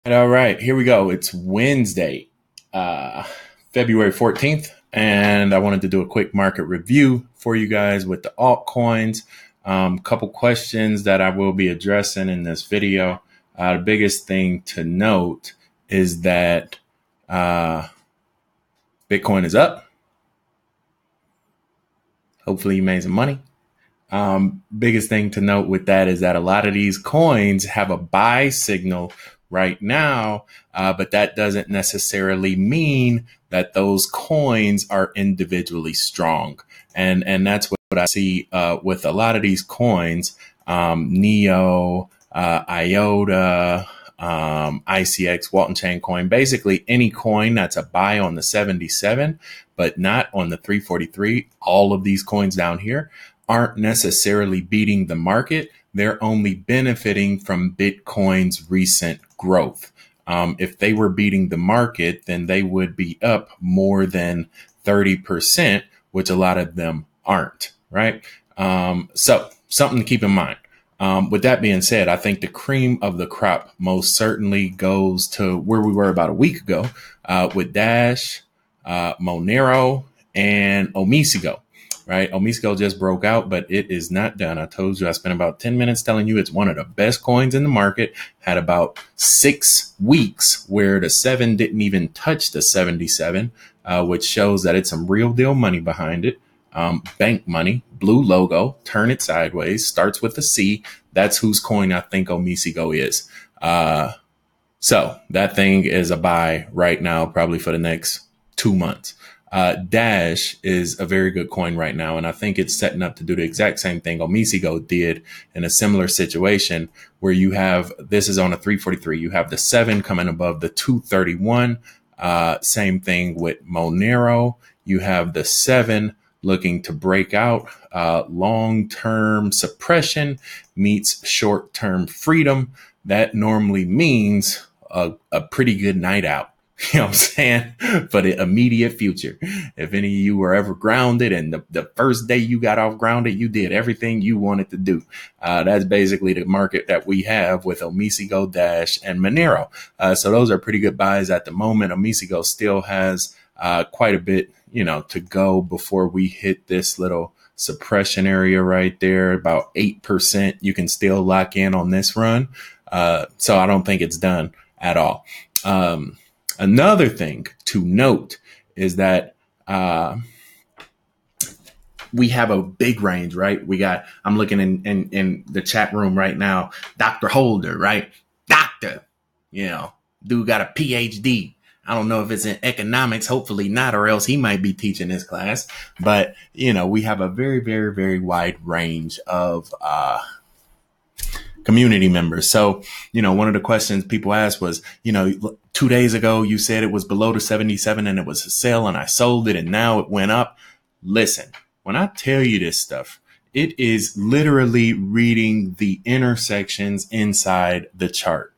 All right, here we go. It's Wednesday, February 14th, and I wanted to do a quick market review for you guys with the altcoins. Couple questions that I will be addressing in this video. The biggest thing to note is that Bitcoin is up. Hopefully you made some money. Biggest thing to note with that is that a lot of these coins have a buy signal right now, but that doesn't necessarily mean that those coins are individually strong. And that's what I see with a lot of these coins, Neo, IOTA, ICX, Walton Chain Coin, basically any coin that's a buy on the 77, but not on the 343. All of these coins down here aren't necessarily beating the market. They're only benefiting from Bitcoin's recent growth. If they were beating the market, then they would be up more than 30%, which a lot of them aren't, right? So something to keep in mind. With that being said, I think the cream of the crop most certainly goes to where we were about a week ago with Dash, Monero, and Omisigo. Right? Omisigo just broke out, but it is not done. I told you, I spent about 10 minutes telling you it's one of the best coins in the market. Had about 6 weeks where the 7 didn't even touch the 77, which shows that it's some real deal money behind it. Bank money, blue logo, turn it sideways, starts with a C. That's whose coin I think Omisigo is. So that thing is a buy right now, probably for the next 2 months. Dash is a very good coin right now, and I think it's setting up to do the exact same thing Omisigo did in a similar situation where you have, this is on a 343, you have the 7 coming above the 231. Same thing with Monero. You have the 7 looking to break out. Long-term suppression meets short-term freedom. That normally means a pretty good night out. You know what I'm saying? For the immediate future. If any of you were ever grounded and the first day you got off grounded, you did everything you wanted to do. That's basically the market that we have with Omisigo, Dash, and Monero. So those are pretty good buys at the moment. Omisigo still has quite a bit, to go before we hit this little suppression area right there, about 8%. You can still lock in on this run. So I don't think it's done at all. Another thing to note is that we have a big range, right? I'm looking in the chat room right now, Dr. Holder, right? Doctor, dude got a PhD. I don't know if it's in economics, hopefully not, or else he might be teaching this class. But, we have a very, very, very wide range of community members. So, one of the questions people asked was, 2 days ago, you said it was below the 77 and it was a sale and I sold it and now it went up. Listen, when I tell you this stuff, it is literally reading the intersections inside the chart.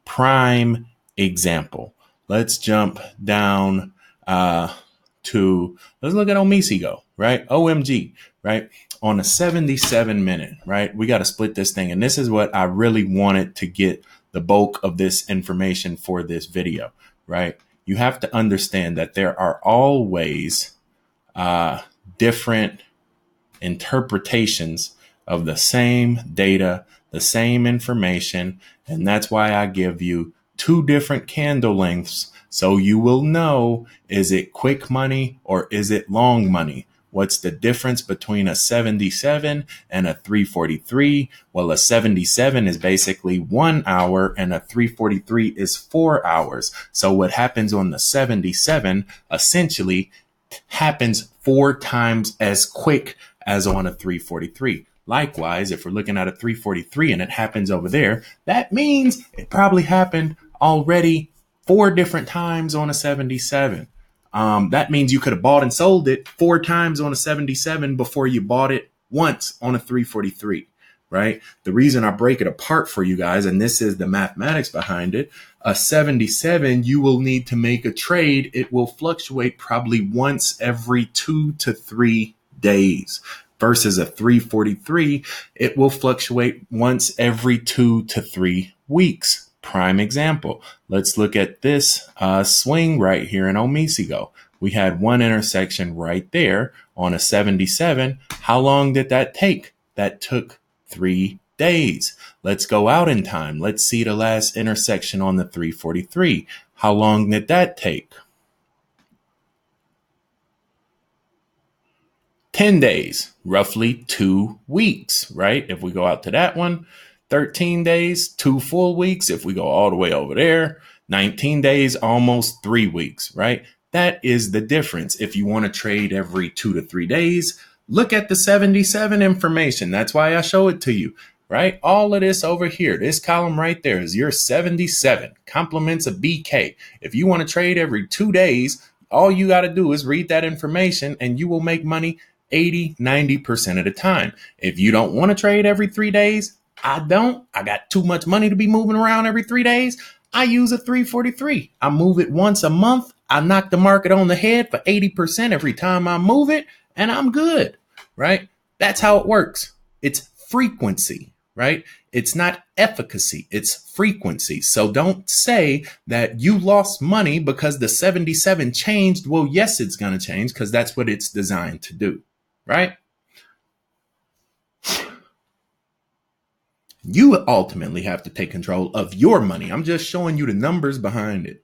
Prime example. Let's jump down let's look at Omisigo, right? OMG, right? On a 77 minute, right? We got to split this thing. And this is what I really wanted to get the bulk of this information for this video, right? You have to understand that there are always different interpretations of the same data, the same information. And that's why I give you 2 different candle lengths. So you will know, is it quick money or is it long money? What's the difference between a 77 and a 343? Well, a 77 is basically 1 hour and a 343 is 4 hours. So what happens on the 77 essentially happens 4 times as quick as on a 343. Likewise, if we're looking at a 343 and it happens over there, that means it probably happened already 4 different times on a 77. That means you could have bought and sold it 4 times on a 77 before you bought it once on a 343, right? The reason I break it apart for you guys, and this is the mathematics behind it, a 77, you will need to make a trade. It will fluctuate probably once every 2 to 3 days. Versus a 343, it will fluctuate once every 2 to 3 weeks. Prime example. Let's look at this swing right here in Omisigo. We had one intersection right there on a 77. How long did that take? That took 3 days. Let's go out in time. Let's see the last intersection on the 343. How long did that take? 10 days, roughly 2 weeks, right? If we go out to that one, 13 days, 2 full weeks. If we go all the way over there, 19 days, almost 3 weeks, right? That is the difference. If you want to trade every 2 to 3 days, look at the 77 information. That's why I show it to you, right? All of this over here, this column right there is your 77, complements a BK. If you want to trade every 2 days, all you got to do is read that information and you will make money 80, 90% of the time. If you don't want to trade every 3 days, I got too much money to be moving around every 3 days. I use a 343. I move it once a month. I knock the market on the head for 80% every time I move it, and I'm good, right? That's how it works. It's frequency, right? It's not efficacy. It's frequency. So don't say that you lost money because the 77 changed. Well, yes, it's going to change because that's what it's designed to do, right? You ultimately have to take control of your money. I'm just showing you the numbers behind it.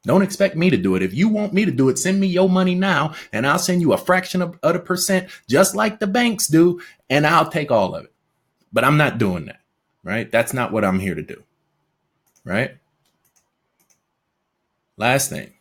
Don't expect me to do it. If you want me to do it, send me your money now and I'll send you a fraction of a percent, just like the banks do, and I'll take all of it. But I'm not doing that, right? That's not what I'm here to do, right? Last thing.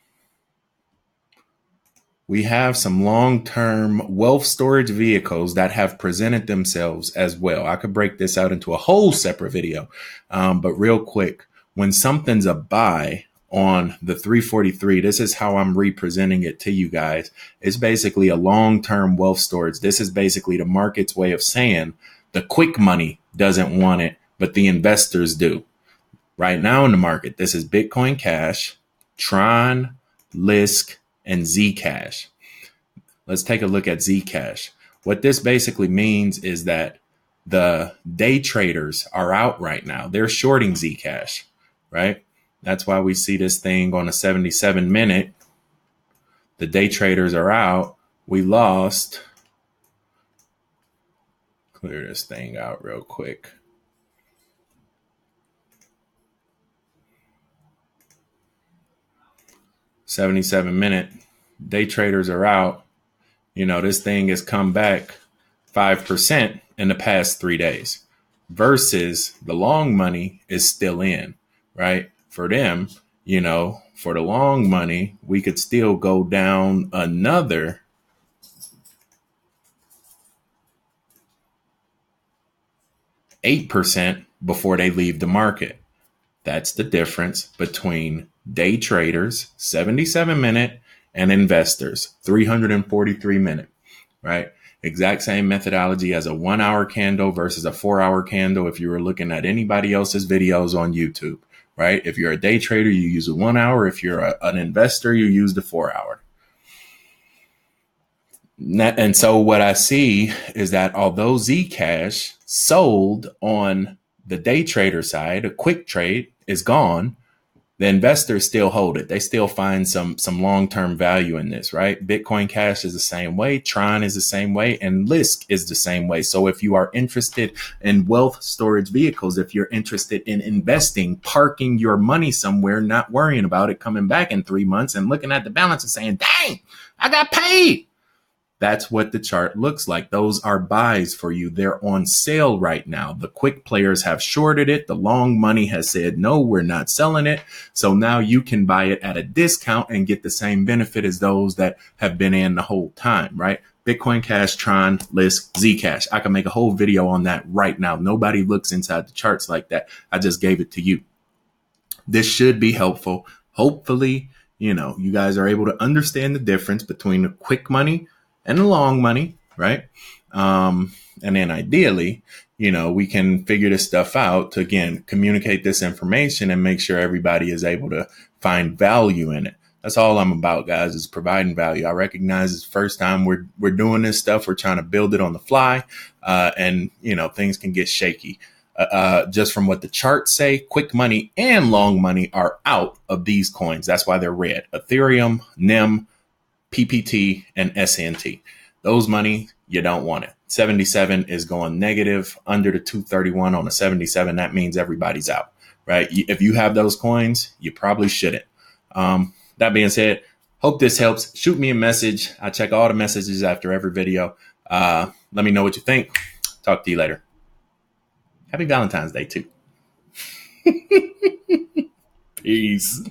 We have some long-term wealth storage vehicles that have presented themselves as well. I could break this out into a whole separate video. But real quick, when something's a buy on the 343, this is how I'm representing it to you guys. It's basically a long-term wealth storage. This is basically the market's way of saying the quick money doesn't want it, but the investors do. Right now in the market, this is Bitcoin Cash, Tron, Lisk, and Zcash. Let's take a look at Zcash. What this basically means is that the day traders are out right now. They're shorting Zcash, right? That's why we see this thing on a 77 minute. The day traders are out. We lost. Clear this thing out real quick. $77-minute day traders are out. You know, this thing has come back 5% in the past 3 days versus the long money is still in, right? For them, you know, for the long money, we could still go down another 8% before they leave the market. That's the difference between day traders, 77-minute, and investors, 343-minute, right? Exact same methodology as a 1 hour candle versus a 4 hour candle. If you were looking at anybody else's videos on YouTube, right? If you're a day trader, you use a 1 hour. If you're an investor, you use the 4 hour. And so what I see is that although Zcash sold on the day trader side, a quick trade is gone, the investors still hold it. They still find some long-term value in this, right? Bitcoin Cash is the same way. Tron is the same way. And Lisk is the same way. So if you are interested in wealth storage vehicles, if you're interested in investing, parking your money somewhere, not worrying about it coming back in 3 months and looking at the balance and saying, dang, I got paid. That's what the chart looks like. Those are buys for you. They're on sale right now. The quick players have shorted it. The long money has said, no, we're not selling it. So now you can buy it at a discount and get the same benefit as those that have been in the whole time, right? Bitcoin Cash, Tron, Lisk, Zcash. I can make a whole video on that right now. Nobody looks inside the charts like that. I just gave it to you. This should be helpful. Hopefully, you know, you guys are able to understand the difference between the quick money and the long money, right? And then ideally, you know, we can figure this stuff out to, again, communicate this information and make sure everybody is able to find value in it. That's all I'm about, guys, is providing value. I recognize it's the first time we're doing this stuff. We're trying to build it on the fly. And, you know, things can get shaky. just from what the charts say, quick money and long money are out of these coins. That's why they're red. Ethereum, NIM, PPT, and SNT. Those money, you don't want it. 77 is going negative under the 231 on a 77. That means everybody's out, right? If you have those coins, you probably shouldn't. That being said, hope this helps. Shoot me a message. I check all the messages after every video. Let me know what you think. Talk to you later. Happy Valentine's Day too. Peace.